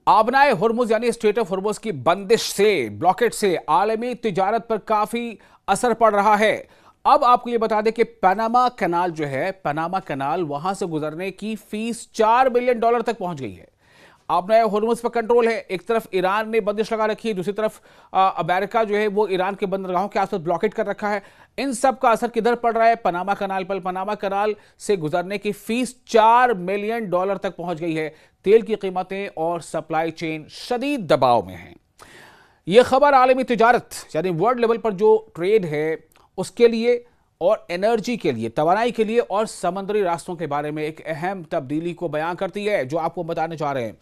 आबनाए हुर्मुज यानी straight of हुर्मुज की बंदिश से, ब्लॉकेट से आलमी तिजारत पर काफी असर पड़ रहा है। अब आपको ये बता दें कि पनामा कैनाल जो है, पनामा कैनाल, वहां से गुजरने की फीस $4 बिलियन तक पहुंच गई है। आबनाए हुर्मुज पर कंट्रोल है। एक तरफ ईरान ने बंदिश लगा रखी है, दूसरी तरफ अमेरिका जो है वो ईरान के बंदरगाहों के आसपास ब्लॉकेट कर रखा है। इन सब का असर किधर पड़ रहा है? पनामा कनाल पर। पनामा कनाल से गुजरने की फीस $4 मिलियन तक पहुंच गई है। तेल की कीमतें और सप्लाई चेन शदीद दबाव में हैं। यह खबर आलमी तिजारत यानी वर्ल्ड लेवल पर जो ट्रेड है उसके लिए और एनर्जी के लिए, तवानाई के लिए और समंदरी रास्तों के बारे में एक अहम तब्दीली को बयां करती है, जो आपको बताने जा रहे हैं।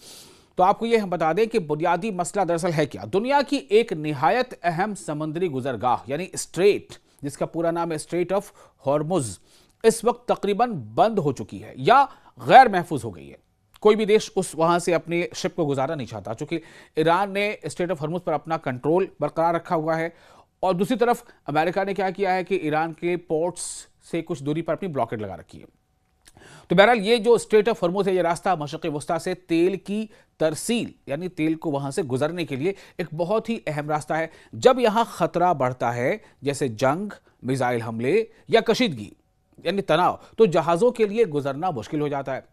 तो आपको यह हम बता दें कि बुनियादी मसला दरअसल है क्या। दुनिया की एक निहायत अहम समुद्री गुजरगाह यानी स्ट्रेट, जिसका पूरा नाम है स्ट्रेट ऑफ हॉर्मुज, इस वक्त तकरीबन बंद हो चुकी है या गैर महफूज हो गई है। कोई भी देश उस वहां से अपने शिप को गुजारना नहीं चाहता, चूंकि ईरान ने स्ट्रेट ऑफ हॉर्मुज पर अपना कंट्रोल बरकरार रखा हुआ है। और दूसरी तरफ अमेरिका ने क्या किया है कि ईरान के पोर्ट्स से कुछ दूरी पर अपनी ब्लॉकेट लगा रखी है। तो बहरहाल ये जो स्ट्रेट ऑफ हॉर्मुज है, ये रास्ता मशरक़ वस्ता से तेल की तरसील यानी तेल को वहां से गुजरने के लिए एक बहुत ही अहम रास्ता है। जब यहां खतरा बढ़ता है, जैसे जंग, मिसाइल हमले या कशीदगी यानी तनाव, तो जहाजों के लिए गुजरना मुश्किल हो जाता है।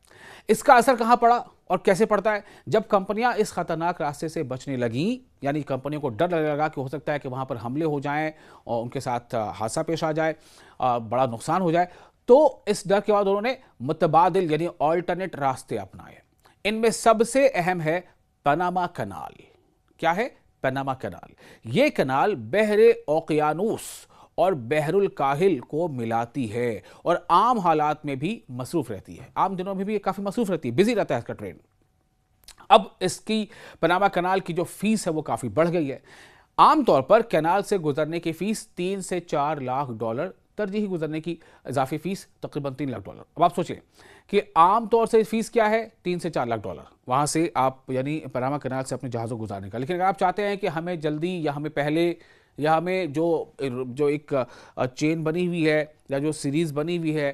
इसका असर कहां पड़ा और कैसे पड़ता है? जब कंपनियां इस खतरनाक रास्ते से बचने लगीं, यानी कंपनियों को डर लगने लगा कि हो सकता है कि वहां पर हमले हो जाएं और उनके साथ हादसा पेश आ जाए, बड़ा नुकसान हो जाए, तो इस डर के बाद उन्होंने मुतबादिल यानी ऑल्टरनेट रास्ते अपनाए। इनमें सबसे अहम है पनामा कनाल। क्या है पनामा कनाल? यह कनाल बहरे ओकियानूस और बहरुल काहिल को मिलाती है और आम हालात में भी मसरूफ रहती है। आम दिनों में भी ये काफी मसरूफ रहती है, बिजी रहता है इसका ट्रेन। अब इसकी पनामा कनाल की जो फीस है वो काफी बढ़ गई है। आमतौर पर कैनाल से गुजरने की फीस $3 से $4 लाख, तरजीही गुजरने की इजाफी फीस तकरीबन $3 लाख। अब आप सोचें कि आमतौर से फीस क्या है, $3 से $4 लाख वहां से आप यानी पनामा कनाल से अपने जहाज़ों गुजारने का। लेकिन अगर आप चाहते हैं कि हमें जल्दी या हमें पहले या हमें जो जो एक चेन बनी हुई है या जो सीरीज़ बनी हुई है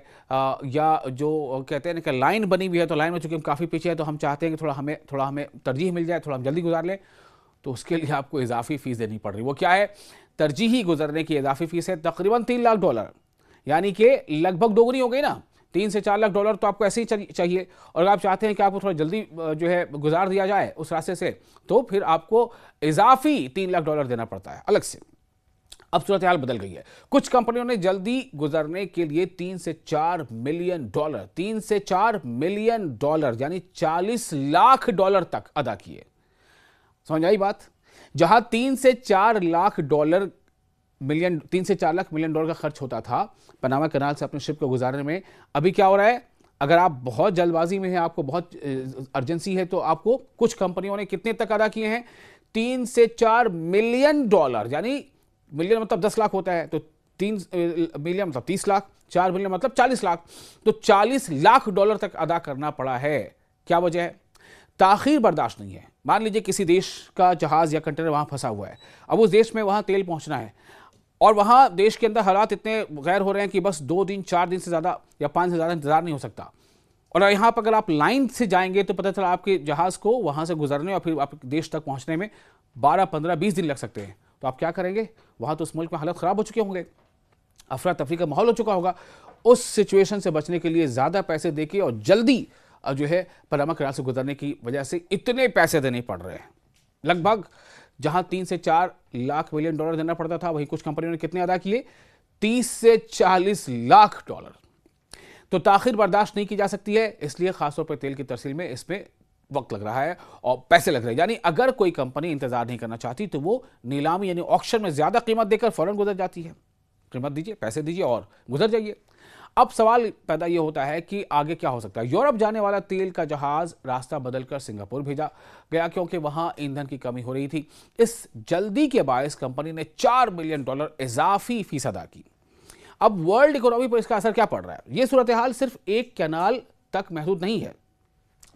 या जो कहते हैं ना कि लाइन बनी हुई है, तो लाइन में चूंकि हम काफ़ी पीछे हैं तो हम चाहते हैं कि थोड़ा हमें तरजीह मिल जाए, थोड़ा हम जल्दी गुजार लें, तो उसके लिए आपको इजाफी फ़ीस देनी पड़ रही। वो क्या है? तरजीही गुजरने की इजाफी फ़ीस है तकरीबन $3 लाख, यानी कि लगभग दोगुनी हो गई ना। $3 से $4 लाख तो आपको ऐसे ही चाहिए। और अगर आप चाहते हैं कि आपको थोड़ा जल्दी जो है गुजार दिया जाए उस रास्ते से, तो फिर आपको इजाफी $3 लाख देना पड़ता है अलग से। अब सूरत हाल बदल गई है। कुछ कंपनियों ने जल्दी गुजरने के लिए $3 से $4 मिलियन यानी $40 लाख तक अदा किए। समझ आई बात? जहां $3 से $4 लाख का खर्च होता था पनामा कनाल से अपने शिप को गुजारने में, अभी क्या हो रहा है? अगर आप बहुत जल्दबाजी में हैं, आपको बहुत अर्जेंसी है, तो आपको कुछ कंपनियों ने कितने तक अदा किए हैं? $3 से $4 मिलियन, यानी मिलियन मतलब 10 लाख होता है, तो 3 मिलियन मतलब 30 लाख, 4 मिलियन मतलब 40 लाख, तो $40 लाख तक अदा करना पड़ा है। क्या वजह है? ताखीर बर्दाश्त नहीं है। मान लीजिए किसी देश का जहाज या कंटेनर वहां फंसा हुआ है, अब उस देश में वहां तेल पहुंचना है और वहां देश के अंदर हालात इतने गैर हो रहे हैं कि बस 2 दिन 4 दिन से ज्यादा या 5 से ज्यादा इंतजार नहीं हो सकता। और यहां पर अगर आप लाइन से जाएंगे तो पता चला आपके जहाज को वहां से गुजरने और फिर आपके देश तक पहुंचने में 12, 15, 20 दिन लग सकते हैं। तो आप क्या करेंगे? वहां तो उस मुल्क में हालत खराब हो चुके होंगे, अफरा तफरी का माहौल हो चुका होगा। उस सिचुएशन से बचने के लिए ज्यादा पैसे देके और जल्दी जो है पनामा कनाल से गुजरने की वजह से इतने पैसे देने पड़ रहे हैं। लगभग जहां $3 से $4 लाख देना पड़ता था, वहीं कुछ कंपनियों ने कितने अदा किए? $30 से $40 लाख। तो ताखिर बर्दाश्त नहीं की जा सकती है, इसलिए खासतौर पर तेल की तरसील में इसमें वक्त लग रहा है और पैसे लग रहे हैं। यानी अगर कोई कंपनी इंतजार नहीं करना चाहती तो वो नीलामी यानी ऑक्शन में ज्यादा कीमत देकर फौरन गुजर जाती है। कीमत दीजिए, पैसे दीजिए और गुजर जाइए। अब सवाल पैदा यह होता है कि आगे क्या हो सकता है? यूरोप जाने वाला तेल का जहाज रास्ता बदलकर सिंगापुर भेजा गया क्योंकि वहां ईंधन की कमी हो रही थी। इस जल्दी के बायस कंपनी ने $4 मिलियन इजाफी फीस अदा की। अब वर्ल्ड इकोनॉमी पर इसका असर क्या पड़ रहा है? यह सूरत हाल सिर्फ एक कैनाल तक महदूद नहीं है,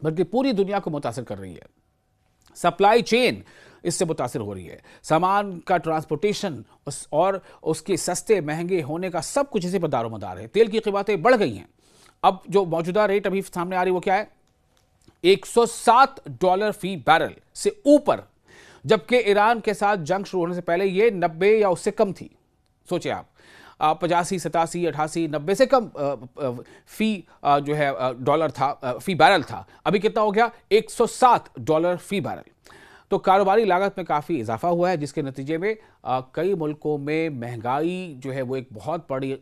बल्कि पूरी दुनिया को मुतासिर कर रही है। सप्लाई चेन इससे मुतासिर हो रही है। सामान का ट्रांसपोर्टेशन और उसके सस्ते महंगे होने का सब कुछ इसी पर दारोमदार है। तेल की कीमतें बढ़ गई हैं। अब जो मौजूदा रेट अभी सामने आ रही है वो क्या है? $107 फी बैरल से ऊपर, जबकि ईरान के साथ जंग शुरू होने से पहले ये 90 या उससे कम थी। सोचिए आप, 85, 87, 88, 90 से कम फी जो है डॉलर था, फी बैरल था। अभी कितना हो गया? $107 फी बैरल। तो कारोबारी लागत में काफ़ी इजाफा हुआ है, जिसके नतीजे में कई मुल्कों में महंगाई जो है वो एक बहुत बड़ी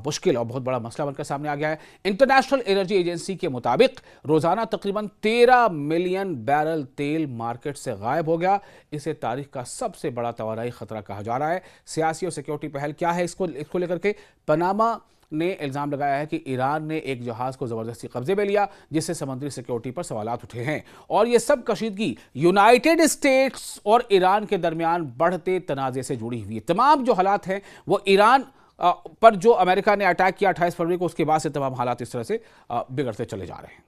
मुश्किल और बहुत बड़ा मसला बनकर सामने आ गया है। इंटरनेशनल एनर्जी एजेंसी के मुताबिक रोज़ाना तकरीबन 13 मिलियन बैरल तेल मार्केट से गायब हो गया। इसे तारीख का सबसे बड़ा तवानाई खतरा कहा जा रहा है। सियासी और सिक्योरिटी पहल क्या है इसको लेकर के पनामा ने इल्ज़ाम लगाया है कि ईरान ने एक जहाज़ को ज़बरदस्ती कब्जे में लिया, जिससे समुद्री सिक्योरिटी पर सवालात उठे हैं। और यह सब कशीदगी यूनाइटेड स्टेट्स और ईरान के दरमियान बढ़ते तनाज़े से जुड़ी हुई है। तमाम जो हालात हैं वो ईरान पर जो अमेरिका ने अटैक किया 28 फरवरी को, उसके बाद से तमाम हालात इस तरह से बिगड़ते चले जा रहे हैं।